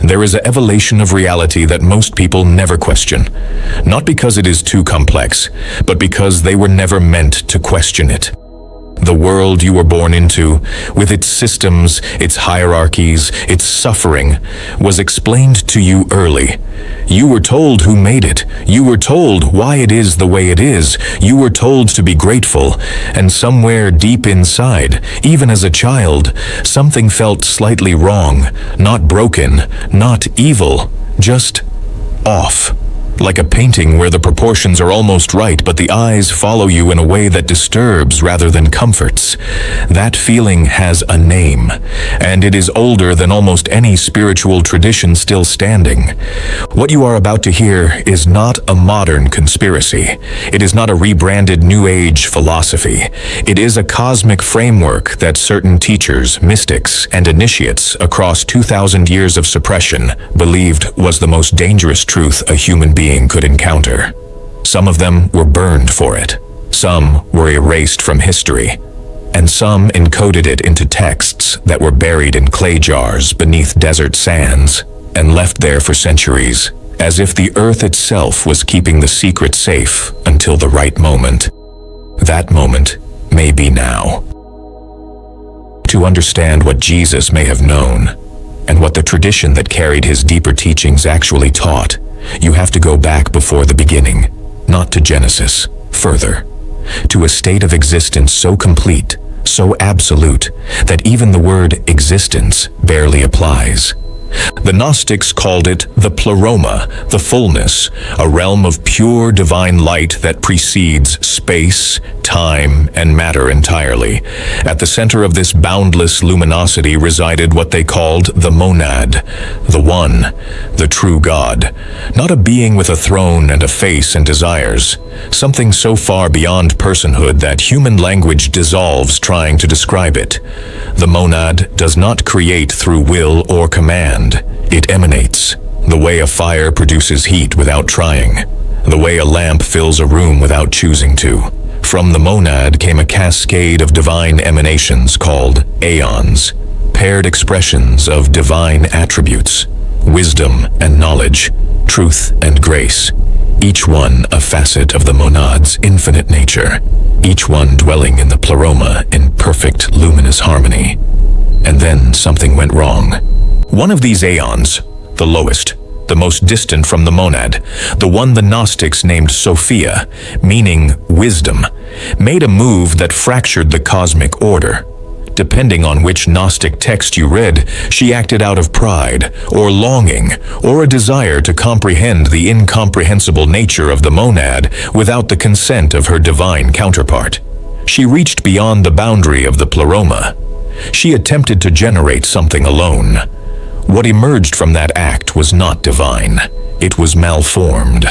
There is an evolution of reality that most people never question, not because it is too complex, but because they were never meant to question it. The world you were born into, with its systems, its hierarchies, its suffering, was explained to you early. You were told who made it. You were told why it is the way it is. You were told to be grateful. And somewhere deep inside, even as a child, something felt slightly wrong, not broken, not evil, just off. Like a painting where the proportions are almost right, but the eyes follow you in a way that disturbs rather than comforts. That feeling has a name, and it is older than almost any spiritual tradition still standing. What you are about to hear is not a modern conspiracy. It is not a rebranded New Age philosophy. It is a cosmic framework that certain teachers, mystics, and initiates across 2,000 years of suppression believed was the most dangerous truth a human being could encounter. Some of them were burned for it. Some were erased from history. And some encoded it into texts that were buried in clay jars beneath desert sands and left there for centuries, as if the earth itself was keeping the secret safe until the right moment. That moment may be now. To understand what Jesus may have known, and what the tradition that carried his deeper teachings actually taught, you have to go back before the beginning, not to Genesis, further, to a state of existence so complete, so absolute, that even the word existence barely applies. The Gnostics called it the pleroma, the fullness, a realm of pure divine light that precedes space, time, and matter entirely. At the center of this boundless luminosity resided what they called the monad, the one, the true God. Not a being with a throne and a face and desires, something so far beyond personhood that human language dissolves trying to describe it. The monad does not create through will or command. It emanates, the way a fire produces heat without trying, the way a lamp fills a room without choosing to. From the monad came a cascade of divine emanations called aeons, paired expressions of divine attributes, wisdom and knowledge, truth and grace, each one a facet of the monad's infinite nature, each one dwelling in the pleroma in perfect luminous harmony. And then something went wrong. One of these aeons, the lowest, the most distant from the monad, the one the Gnostics named Sophia, meaning wisdom, made a move that fractured the cosmic order. Depending on which Gnostic text you read, she acted out of pride, or longing, or a desire to comprehend the incomprehensible nature of the monad without the consent of her divine counterpart. She reached beyond the boundary of the pleroma. She attempted to generate something alone. What emerged from that act was not divine. It was malformed.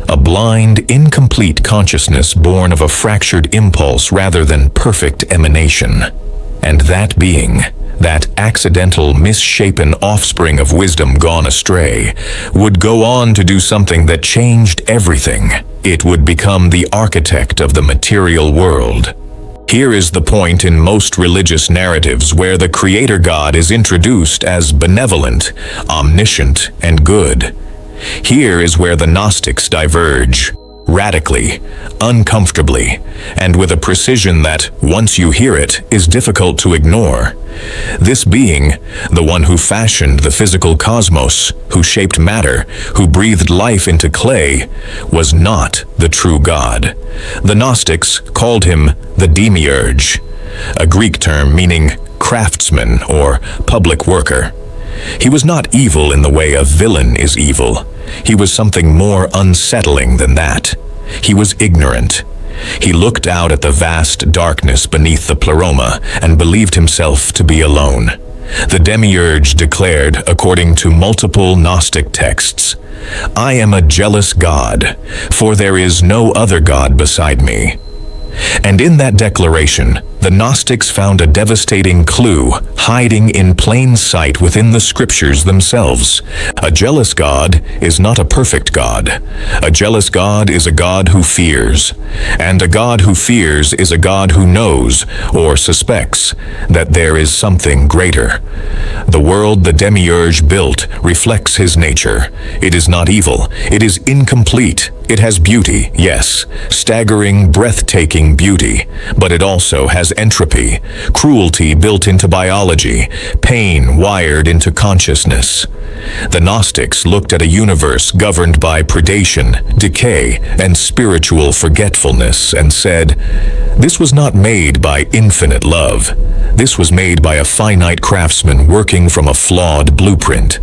A blind, incomplete consciousness born of a fractured impulse rather than perfect emanation. And that being, that accidental, misshapen offspring of wisdom gone astray, would go on to do something that changed everything. It would become the architect of the material world. Here is the point in most religious narratives where the Creator God is introduced as benevolent, omniscient, and good. Here is where the Gnostics diverge, radically, uncomfortably, and with a precision that, once you hear it, is difficult to ignore. This being, the one who fashioned the physical cosmos, who shaped matter, who breathed life into clay, was not the true God. The Gnostics called him the Demiurge, a Greek term meaning craftsman or public worker. He was not evil in the way a villain is evil. He was something more unsettling than that. He was ignorant. He looked out at the vast darkness beneath the pleroma and believed himself to be alone. The Demiurge declared, according to multiple Gnostic texts, "I am a jealous God, for there is no other God beside me." And in that declaration, the the Gnostics found a devastating clue hiding in plain sight within the scriptures themselves. A jealous God is not a perfect God. A jealous God is a God who fears. And a God who fears is a God who knows, or suspects, that there is something greater. The world the Demiurge built reflects his nature. It is not evil. It is incomplete. It has beauty, yes, staggering, breathtaking beauty, but it also has entropy, cruelty built into biology, pain wired into consciousness. The Gnostics looked at a universe governed by predation, decay, and spiritual forgetfulness and said, "This was not made by infinite love. This was made by a finite craftsman working from a flawed blueprint."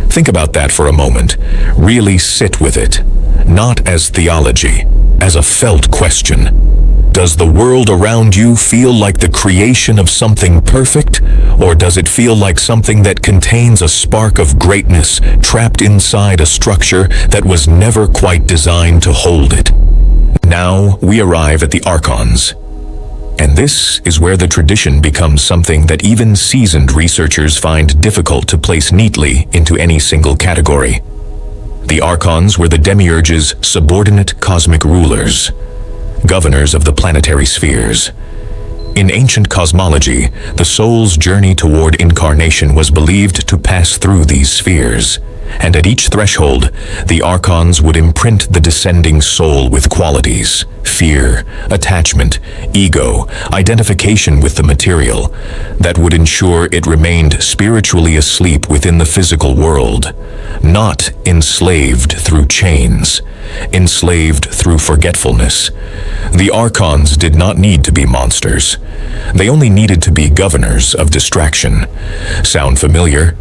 Think about that for a moment. Really sit with it. Not as theology, as a felt question. Does the world around you feel like the creation of something perfect, or does it feel like something that contains a spark of greatness trapped inside a structure that was never quite designed to hold it? Now we arrive at the Archons. And this is where the tradition becomes something that even seasoned researchers find difficult to place neatly into any single category. The Archons were the Demiurge's subordinate cosmic rulers, governors of the planetary spheres. In ancient cosmology, the soul's journey toward incarnation was believed to pass through these spheres, and at each threshold, the Archons would imprint the descending soul with qualities: fear, attachment, ego, identification with the material, that would ensure it remained spiritually asleep within the physical world, not enslaved through chains, enslaved through forgetfulness. The Archons did not need to be monsters. They only needed to be governors of distraction. Sound familiar?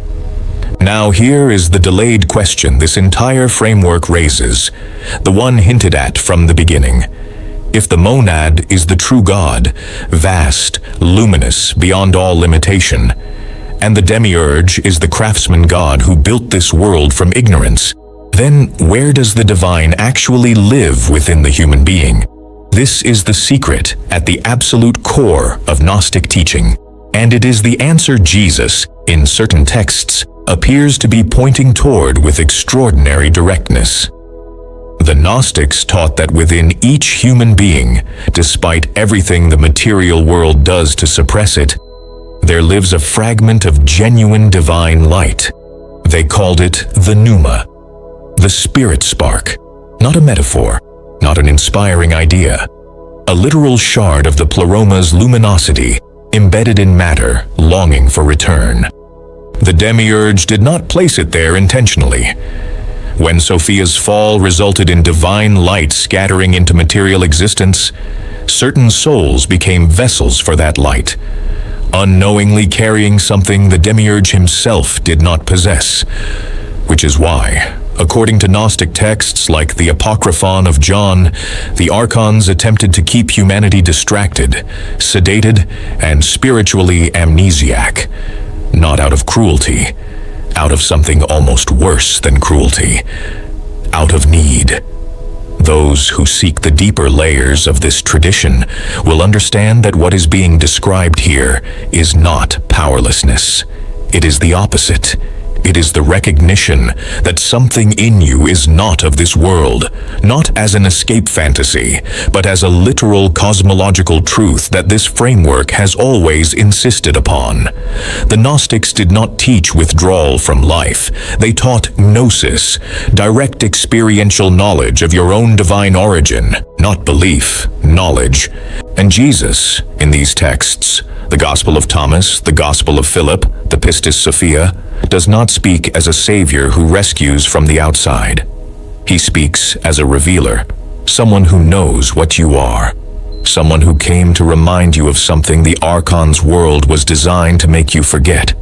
Now here is the delayed question this entire framework raises, the one hinted at from the beginning. If the monad is the true God, vast, luminous, beyond all limitation, and the Demiurge is the craftsman God who built this world from ignorance, then where does the divine actually live within the human being? This is the secret at the absolute core of Gnostic teaching, and it is the answer Jesus, in certain texts, appears to be pointing toward with extraordinary directness. The Gnostics taught that within each human being, despite everything the material world does to suppress it, there lives a fragment of genuine divine light. They called it the pneuma, the spirit spark, not a metaphor, not an inspiring idea, a literal shard of the pleroma's luminosity, embedded in matter, longing for return. The Demiurge did not place it there intentionally. When Sophia's fall resulted in divine light scattering into material existence, certain souls became vessels for that light, unknowingly carrying something the Demiurge himself did not possess. Which is why, according to Gnostic texts like the Apocryphon of John, the Archons attempted to keep humanity distracted, sedated, and spiritually amnesiac. Not out of cruelty, out of something almost worse than cruelty, out of need. Those who seek the deeper layers of this tradition will understand that what is being described here is not powerlessness. It is the opposite. It is the recognition that something in you is not of this world, not as an escape fantasy, but as a literal cosmological truth that this framework has always insisted upon. The Gnostics did not teach withdrawal from life. They taught gnosis, direct experiential knowledge of your own divine origin, not belief, knowledge. And Jesus, in these texts, the Gospel of Thomas, the Gospel of Philip, the Pistis Sophia, does not speak as a savior who rescues from the outside. He speaks as a revealer, someone who knows what you are, someone who came to remind you of something the Archon's world was designed to make you forget.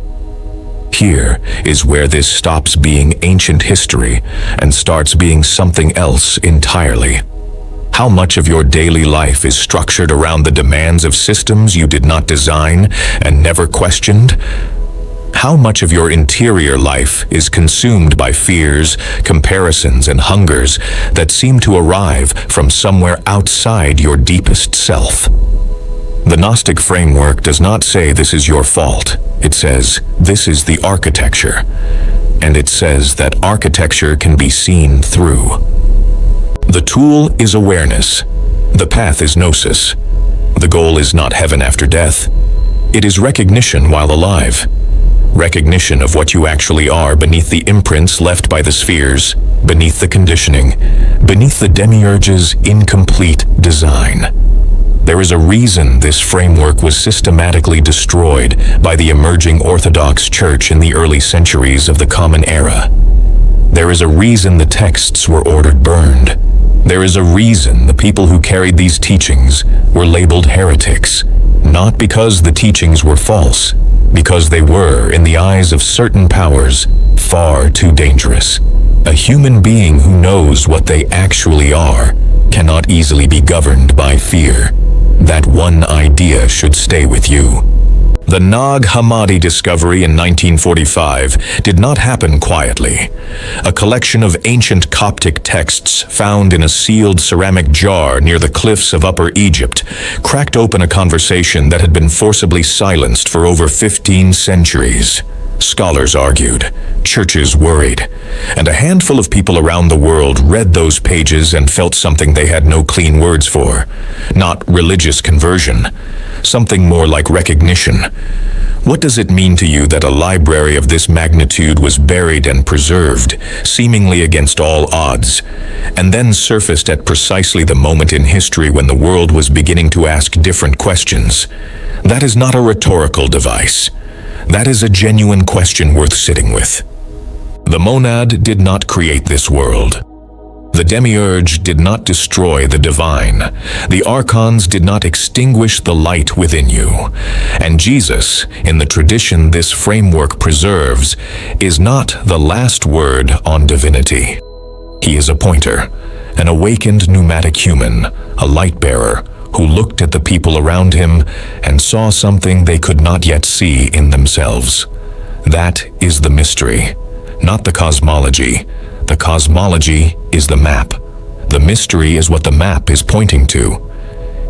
Here is where this stops being ancient history and starts being something else entirely. How much of your daily life is structured around the demands of systems you did not design and never questioned? How much of your interior life is consumed by fears, comparisons, and hungers that seem to arrive from somewhere outside your deepest self? The Gnostic framework does not say this is your fault. It says this is the architecture. And it says that architecture can be seen through. The tool is awareness. The path is gnosis. The goal is not heaven after death. It is recognition while alive. Recognition of what you actually are beneath the imprints left by the spheres, beneath the conditioning, beneath the Demiurge's incomplete design. There is a reason this framework was systematically destroyed by the emerging Orthodox Church in the early centuries of the Common Era. There is a reason the texts were ordered burned. There is a reason the people who carried these teachings were labeled heretics, not because the teachings were false, because they were, in the eyes of certain powers, far too dangerous. A human being who knows what they actually are cannot easily be governed by fear. That one idea should stay with you. The Nag Hammadi discovery in 1945 did not happen quietly. A collection of ancient Coptic texts found in a sealed ceramic jar near the cliffs of Upper Egypt cracked open a conversation that had been forcibly silenced for over 15 centuries. Scholars argued, churches worried, and a handful of people around the world read those pages and felt something they had no clean words for. Not religious conversion, something more like recognition. What does it mean to you that a library of this magnitude was buried and preserved, seemingly against all odds, and then surfaced at precisely the moment in history when the world was beginning to ask different questions? That is not a rhetorical device. That is a genuine question worth sitting with. The monad did not create this world. The Demiurge did not destroy the divine. The Archons did not extinguish the light within you. And Jesus, in the tradition this framework preserves, is not the last word on divinity. He is a pointer, an awakened pneumatic human, a light bearer, who looked at the people around him and saw something they could not yet see in themselves. That is the mystery, not the cosmology. The cosmology is the map. The mystery is what the map is pointing to.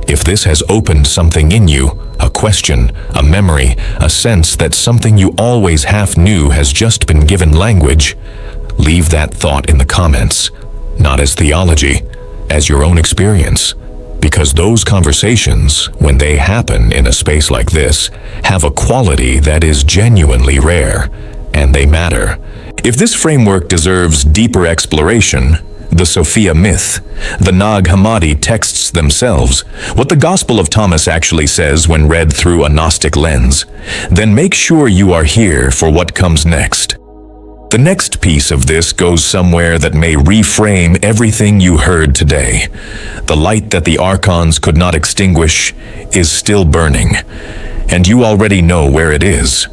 If this has opened something in you, a question, a memory, a sense that something you always half knew has just been given language, leave that thought in the comments, not as theology, as your own experience. Because those conversations, when they happen in a space like this, have a quality that is genuinely rare, and they matter. If this framework deserves deeper exploration, the Sophia myth, the Nag Hammadi texts themselves, what the Gospel of Thomas actually says when read through a Gnostic lens, then make sure you are here for what comes next. The next piece of this goes somewhere that may reframe everything you heard today. The light that the Archons could not extinguish is still burning, and you already know where it is.